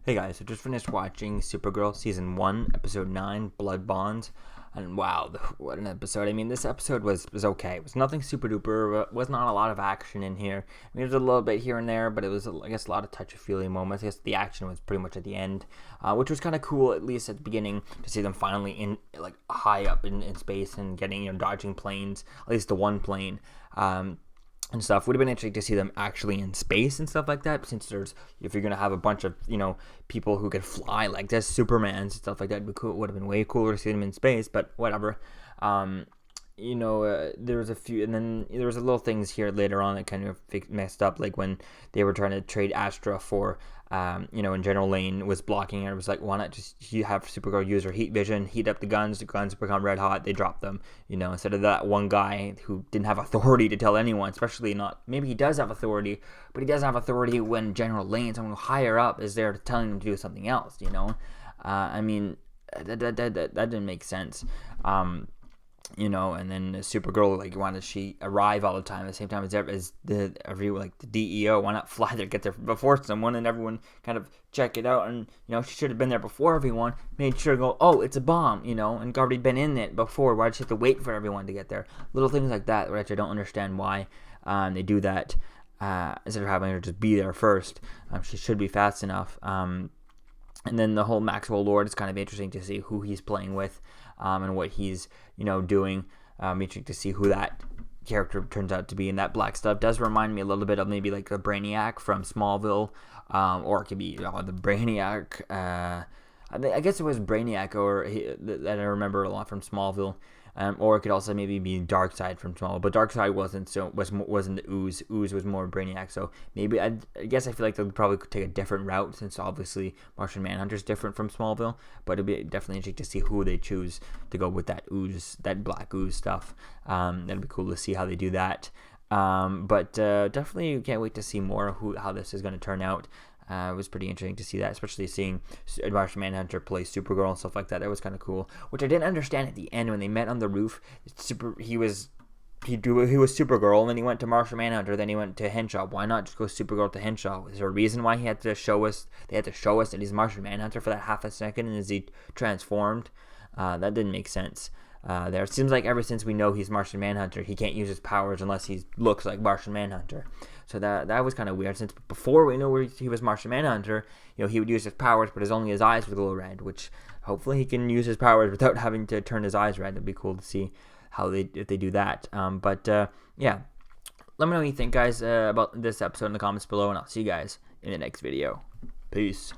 Hey guys, I just finished watching Supergirl Season 1, Episode 9, Blood Bonds, and wow, what an episode. I mean, this episode was okay. It was nothing super duper, was not a lot of action in here. I mean, there's a little bit here and there, but it was, I guess, a lot of touchy-feely moments. I guess the action was pretty much at the end, which was kind of cool, at least at the beginning, to see them finally in, like, high up in space and getting, dodging planes, at least the one plane. And stuff. Would have been interesting to see them actually in space and stuff like that, since if you're gonna have a bunch of people who could fly like this, Supermans and stuff like that, would have been way cooler to see them in space. But whatever. There was a few, and then there was a little things here later on that kind of messed up, like when they were trying to trade Astra for, and General Lane was blocking it. It was like, why not just have Supergirl use her heat vision, heat up the guns become red hot, they drop them, instead of that one guy who didn't have authority to tell anyone, especially not, maybe he does have authority, but he doesn't have authority when General Lane, someone higher up, is there telling him to do something else, I mean, that didn't make sense. And then Supergirl, why does she arrive all the time at the same time as the DEO? Why not fly there, get there before someone, and everyone kind of check it out? And she should have been there before everyone, made sure to go, oh, it's a bomb, and already been in it before. Why did she have to wait for everyone to get there? Little things like that, which I don't understand why they do that. Instead of having her just be there first, she should be fast enough. And then the whole Maxwell Lord is kind of interesting to see who he's playing with, and what he's, doing. Interesting to see who that character turns out to be. And that black stuff does remind me a little bit of maybe like the Brainiac from Smallville, or it could be the Brainiac. I guess it was Brainiac, that I remember a lot from Smallville. Or it could also maybe be Darkseid from Smallville, but Darkseid wasn't the Ooze. Ooze was more Brainiac. So maybe I guess I feel like they'll probably take a different route, since obviously Martian Manhunter's different from Smallville. But it'd be definitely interesting to see who they choose to go with that Ooze, that black Ooze stuff. That'd be cool to see how they do that. But definitely can't wait to see more of how this is going to turn out. It was pretty interesting to see that, especially seeing Martian Manhunter play Supergirl and stuff like that. That was kind of cool, which I didn't understand at the end when they met on the roof. He was Supergirl, and then he went to Martian Manhunter, then he went to Henshaw. Why not just go Supergirl to Henshaw? Is there a reason why he had to show us? They had to show us that he's Martian Manhunter for that half a second, and is he transformed? That didn't make sense. It seems like ever since we know he's Martian Manhunter, he can't use his powers unless he looks like Martian Manhunter. So that was kind of weird, since before we know he was Martian Manhunter, he would use his powers, but only his eyes would glow red, which hopefully he can use his powers without having to turn his eyes red. It'd be cool to see if they do that. Yeah. Let me know what you think, guys, about this episode in the comments below, and I'll see you guys in the next video. Peace.